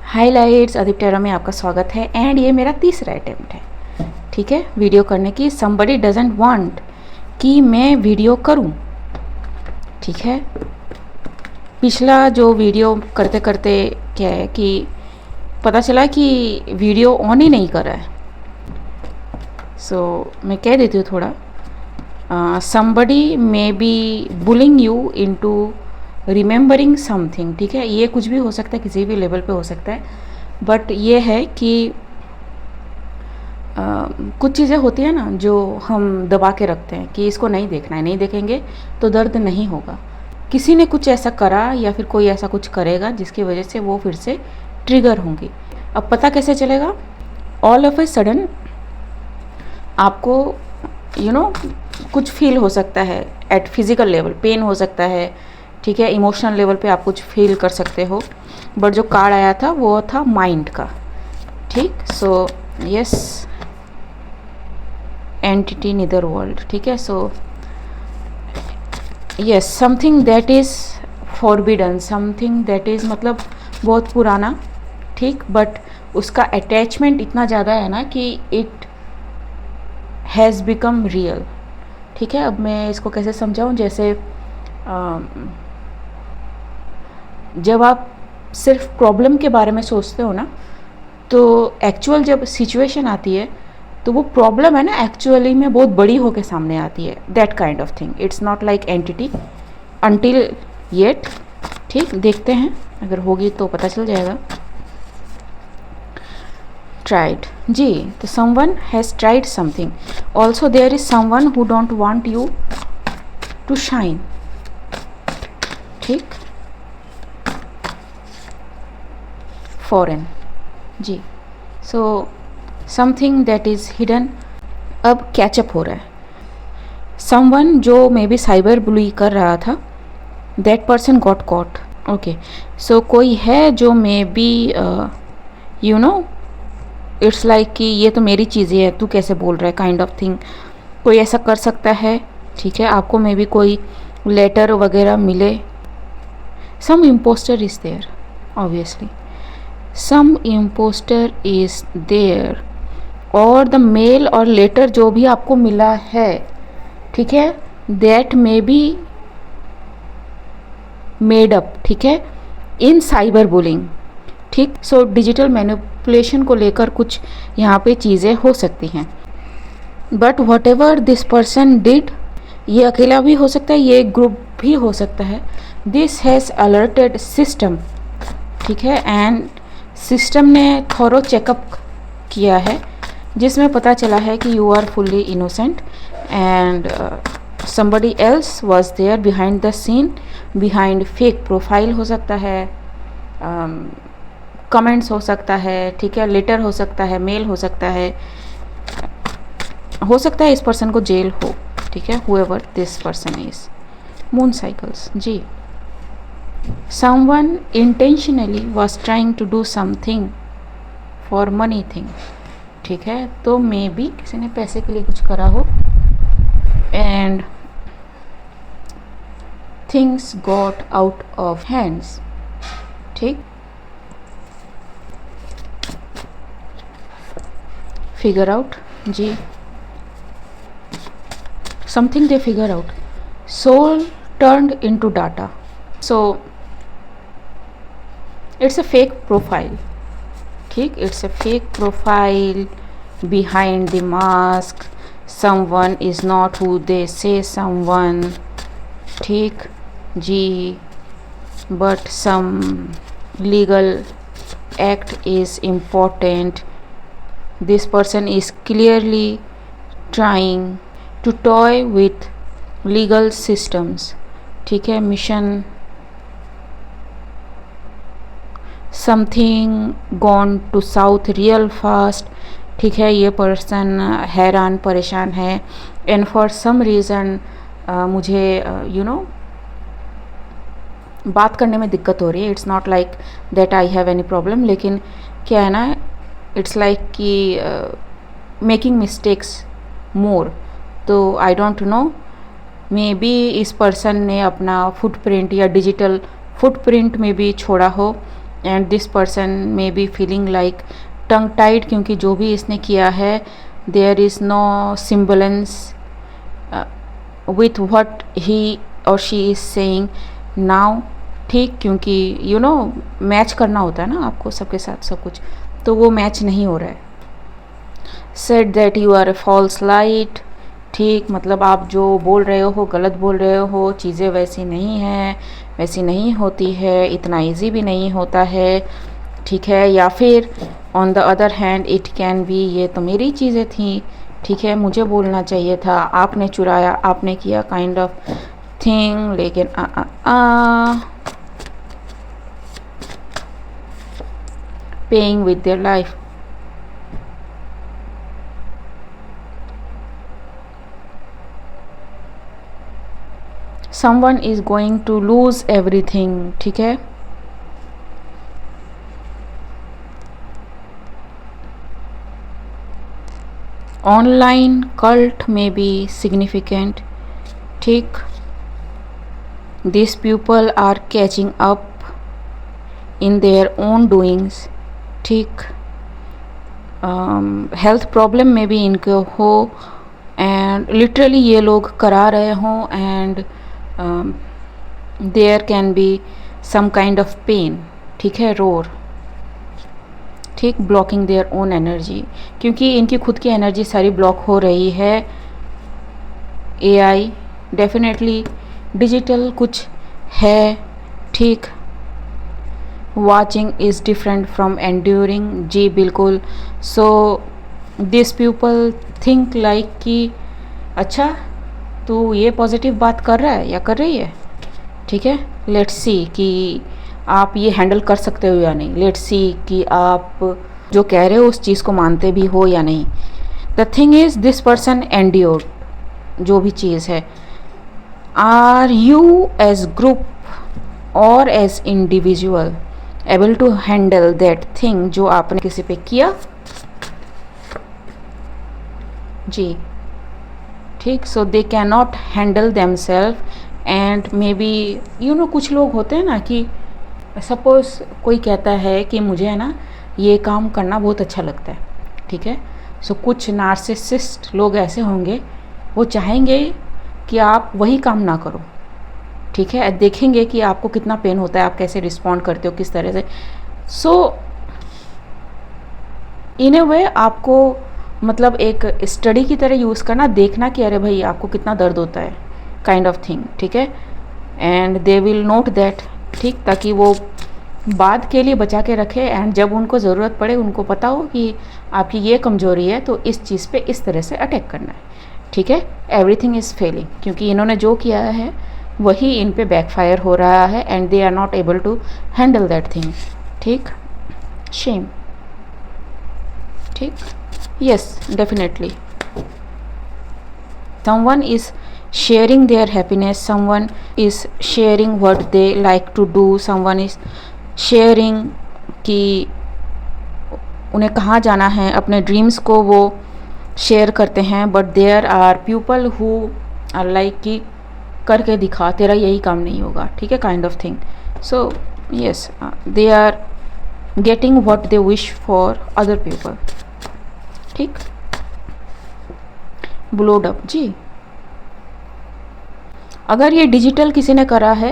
Highlights Adeep टेरा में आपका स्वागत है एंड ये मेरा तीसरा अटेम्प्ट है, ठीक है, वीडियो करने की। समबडी डजंट वांट कि मैं वीडियो करूं, ठीक है। पिछला जो वीडियो करते करते क्या है कि पता चला कि वीडियो ऑन ही नहीं कर रहा है। सो मैं कह देती हूँ थोड़ा, somebody may be bullying you into remembering something, ठीक है। ये कुछ भी हो सकता है, किसी भी लेवल पे हो सकता है, बट ये है कि कुछ चीज़ें होती है ना जो हम दबा के रखते हैं कि इसको नहीं देखना है, नहीं देखेंगे तो दर्द नहीं होगा। किसी ने कुछ ऐसा करा या फिर कोई ऐसा कुछ करेगा जिसकी वजह से वो फिर से ट्रिगर होंगी। अब पता कैसे चलेगा? ऑल ऑफ ए सडन आपको कुछ फील हो सकता है एट फिज़िकल लेवल, पेन हो सकता है, ठीक है। इमोशनल लेवल पे आप कुछ फील कर सकते हो, बट जो कार्ड आया था वो था माइंड का, ठीक। सो यस, एंटिटी निदर वर्ल्ड, ठीक है। So yes, something that is forbidden, something that is मतलब बहुत पुराना, ठीक, बट उसका अटैचमेंट इतना ज़्यादा है ना कि इट हैज़ बिकम रियल, ठीक है। अब मैं इसको कैसे समझाऊँ? जैसे जब आप सिर्फ प्रॉब्लम के बारे में सोचते हो ना, तो एक्चुअल जब सिचुएशन आती है तो वो प्रॉब्लम है ना एक्चुअली में बहुत बड़ी होकर सामने आती है। That kind of thing, it's not like entity until yet, ठीक। देखते हैं, अगर होगी तो पता चल जाएगा। ट्राइड जी, तो someone has tried something, also there is someone who don't want you to shine, ठीक। फॉरेन जी, so something that is hidden अब कैचअप हो रहा है। समवन जो मे बी साइबर बुली कर रहा था, that person got caught, okay. So कोई है जो मे बी इट्स लाइक कि ये तो मेरी चीज़ें है, तू कैसे बोल रहा है, काइंड ऑफ थिंग। कोई ऐसा कर सकता है, ठीक है। आपको मे बी कोई लेटर वगैरह मिले। Some impostor is there, obviously some impostor is there, और द मेल और लेटर जो भी आपको मिला है, ठीक है, that may be made up, ठीक है, इन साइबर बुलिंग, ठीक। सो डिजिटल मैनिपुलेशन को लेकर कुछ यहाँ पे चीज़ें हो सकती हैं, but what ever this person did, ये अकेला भी हो सकता है, ये ग्रुप भी हो सकता है। दिस हैज़ अलर्टेड सिस्टम, ठीक है, एंड सिस्टम ने थोरो चेकअप किया है जिसमें पता चला है कि you are fully innocent and somebody else was there behind the scene, behind fake profile हो सकता है, कमेंट्स हो सकता है, ठीक है, लेटर हो सकता है, मेल हो सकता है इस पर्सन को जेल हो, ठीक है, whoever this person is। Moon cycles ji, someone intentionally was trying to do something for money thing, ठीक है। तो मे बी किसी ने पैसे के लिए कुछ करा हो and things got out of hands, ठीक। फिगर आउट जी, something they figure out, soul turned into data. So it's a fake profile, ठीक, it's a fake profile behind the mask, someone is not who they say someone, ठीक जी, but some legal act is important। this person is clearly trying to toy with legal systems, ठीक है। Mission something gone to south real fast, ठीक है। ये person हैरान परेशान है and for some reason मुझे बात करने में दिक्कत हो रही है। It's not like that I have any problem, लेकिन क्या है ना, इट्स लाइक कि मेकिंग मिस्टेक्स मोर। तो I don't know, may be इस पर्सन ने अपना फुटप्रिंट या डिजिटल फुटप्रिंट में भी छोड़ा हो and this person may be feeling like tongue tied, क्योंकि जो भी इसने किया है there is no semblance with what he और शी इज़ सेइंग नाउ। ठीक, क्योंकि यू नो मैच करना होता है ना आपको सबके साथ सब कुछ, तो वो मैच नहीं हो रहा है। Said that you are a false light. ठीक, मतलब आप जो बोल रहे हो गलत बोल रहे हो, चीज़ें वैसी नहीं हैं, वैसी नहीं होती है, इतना इजी भी नहीं होता है। ठीक है, या फिर on the other hand it can be, ये तो मेरी चीज़ें थी, ठीक है, मुझे बोलना चाहिए था, आपने चुराया, आपने किया, काइंड ऑफ थिंग। लेकिन paying with their life. someone is going to lose everything। ठीक है, ऑनलाइन कल्ट में बी सिग्निफिकेंट। ठीक, this people are catching up in their own doings. ठीक, हेल्थ प्रॉब्लम में भी इनको हो एंड लिटरली ये लोग करा रहे हों and there can be some kind of pain. ठीक है, रोर। ठीक, ब्लॉकिंग देयर ओन एनर्जी, क्योंकि इनकी खुद की एनर्जी सारी ब्लॉक हो रही है। एआई डेफिनेटली डिजिटल कुछ है। ठीक, watching is different from enduring. जी बिल्कुल। So this people think like कि अच्छा तू ये पॉजिटिव बात कर रहा है या कर रही है, ठीक है, लेट्स सी कि आप ये हैंडल कर सकते हो या नहीं, लेट्स सी कि आप जो कह रहे हो उस चीज़ को मानते भी हो या नहीं। The thing is this person endured जो भी चीज़ है। आर यू एज ग्रुप और as individual able to handle that thing जो आपने किसी पे किया। जी ठीक, so they can not handle them self and may be you know कुछ लोग होते हैं ना कि सपोज़ कोई कहता है कि मुझे है ना ये काम करना बहुत अच्छा लगता है। ठीक है, सो कुछ नार्सिसिस्ट लोग ऐसे होंगे, वो चाहेंगे कि आप वही काम ना करो। ठीक है, देखेंगे कि आपको कितना पेन होता है, आप कैसे रिस्पॉन्ड करते हो, किस तरह से। सो इन ए वे आपको मतलब एक स्टडी की तरह यूज़ करना, देखना कि अरे भाई आपको कितना दर्द होता है, काइंड ऑफ थिंग। ठीक है, and they will note that. ठीक, ताकि वो बाद के लिए बचा के रखे एंड जब उनको ज़रूरत पड़े उनको पता हो कि आपकी ये कमज़ोरी है तो इस चीज़ पे इस तरह से अटैक करना है। ठीक है, एवरीथिंग इज़ फेलिंग, क्योंकि इन्होंने जो किया है वही इन पे बैकफायर हो रहा है and they are not able to handle that thing. ठीक, शेम। ठीक, yes, definitely someone is sharing their happiness, someone is sharing what they like to do, someone is sharing कि उन्हें कहाँ जाना है, अपने ड्रीम्स को वो शेयर करते हैं। But there are people who are like कि करके दिखा, तेरा यही काम नहीं होगा। ठीक है, kind of thing. So yes, they are getting what they wish for other people. ठीक, ब्लोड अप। जी, अगर ये डिजिटल किसी ने करा है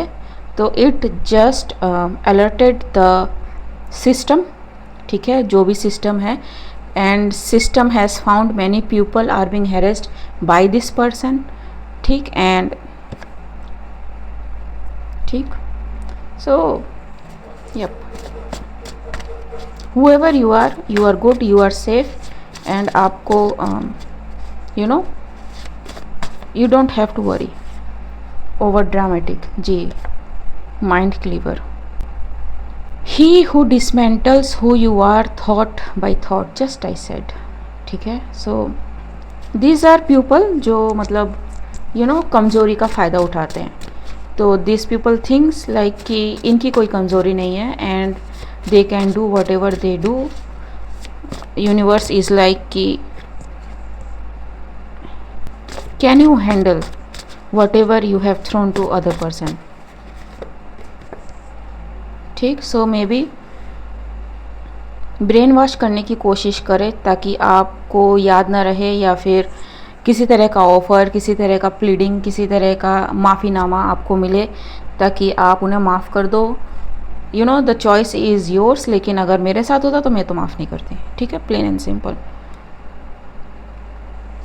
तो it just alerted the system. ठीक है, जो भी सिस्टम है, and system has found many people are being harassed by this person. ठीक, एंड ठीक, so yup, whoever you are good, you are safe and आपको you know you don't have to worry over dramatic. जी, mind cleaver. He who dismantles who you are thought by thought, just I said. ठीक है, so these are people जो मतलब you know कमज़ोरी का फ़ायदा उठाते हैं। तो दिस पीपल थिंक्स लाइक कि इनकी कोई कमज़ोरी नहीं है and they can do whatever they do. Universe is like कि can you handle whatever you have thrown to other person. ठीक, so may be brain wash करने की कोशिश करें ताकि आपको याद ना रहे, या फिर किसी तरह का ऑफ़र, किसी तरह का प्लीडिंग, किसी तरह का माफ़ीनामा आपको मिले ताकि आप उन्हें माफ़ कर दो। You know the choice is yours, लेकिन अगर मेरे साथ होता तो मैं तो माफ़ नहीं करती। ठीक है, प्लेन एंड सिंपल।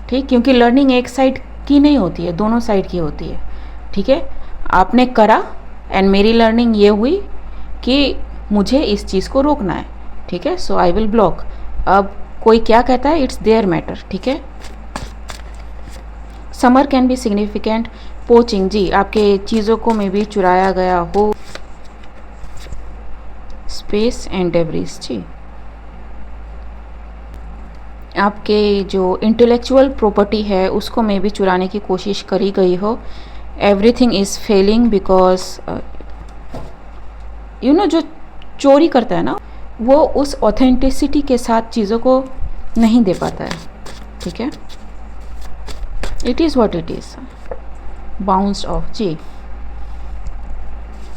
ठीक, क्योंकि लर्निंग एक साइड की नहीं होती है, दोनों साइड की होती है। ठीक है, आपने करा एंड मेरी लर्निंग ये हुई कि मुझे इस चीज़ को रोकना है। ठीक है, सो आई विल ब्लॉक। अब कोई क्या कहता है, इट्स देयर मैटर। ठीक है, summer can be significant poaching, जी आपके चीज़ों को में भी चुराया गया हो। स्पेस एंड डेब्रिस, जी आपके जो इंटेलेक्चुअल प्रॉपर्टी है उसको में भी चुराने की कोशिश करी गई हो। Everything is failing because you know जो चोरी करता है ना वो उस ऑथेंटिसिटी के साथ चीज़ों को नहीं दे पाता है। ठीक है, it is what it is. Bounce off, जी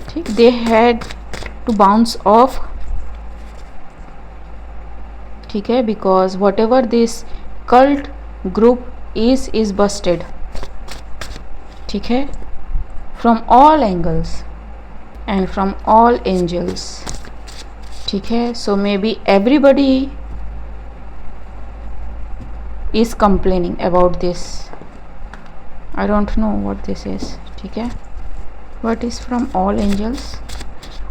ठीक, they had to bounce off. ठीक है, because whatever this cult group is busted. ठीक है, from all angles and from all angels. ठीक है, so may be everybody is complaining about this. I don't know what this is. ठीक है, what is from all angels,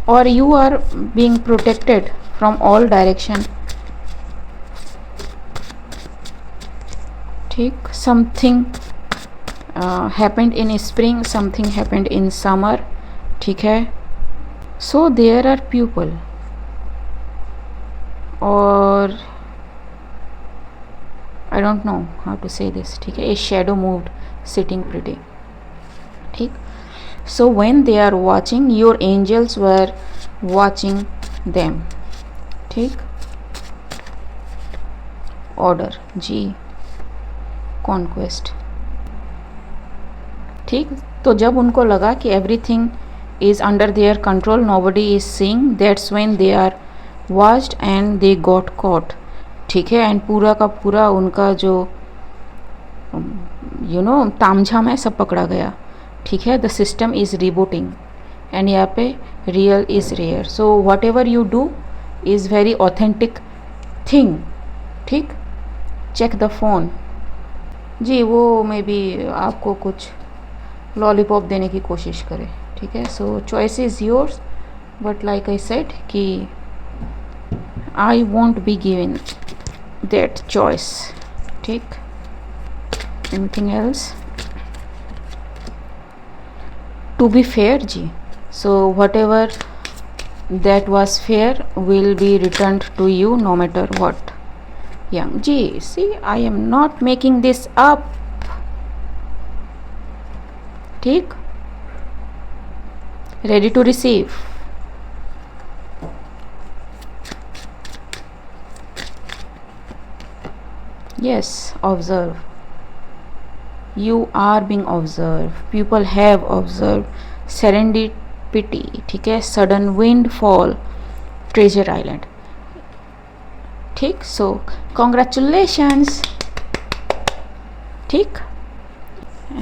or you are being protected from all direction. ठीक, something happened in spring, something happened in summer. ठीक है, so there are people, or I don't know how to say this. ठीक है, a shadow moved sitting pretty. ठीक, so when they are watching, your angels were watching them. ठीक, order, जी conquest. ठीक, तो जब उनको लगा कि everything is under their control, nobody is seeing, that's when they are watched and they got caught. ठीक है, एंड पूरा का पूरा उनका जो यू नो तामझाम है सब पकड़ा गया। ठीक है, the system is rebooting and यहाँ पे real is rare, so whatever you do is very authentic thing. ठीक, चेक द फोन, जी वो मे बी आपको कुछ लॉलीपॉप देने की कोशिश करे। ठीक है, so choice is yours, but like I said कि I won't be given that choice. ठीक, anything else? To be fair, जी, so whatever that was fair will be returned to you no matter what. Young, जी, see I am not making this up. ठीक, ready to receive. Yes, observe. You are being observed. People have observed. Serendipity. ठीक है, sudden windfall. Treasure Island. ठीक, so congratulations. ठीक,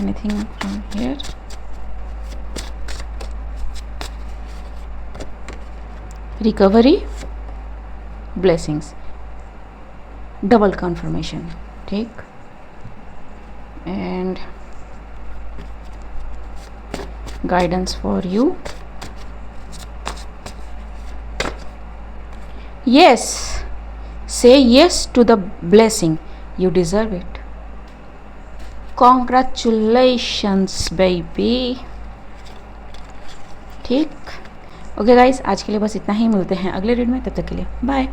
anything from here? Recovery, blessings. Double confirmation. ठीक, and guidance for you. Yes, say yes to the blessing, you deserve it. Congratulations baby. ठीक, okay guys, आज के लिए बस इतना ही, मिलते हैं अगले रीड में, तब तक के लिए बाय।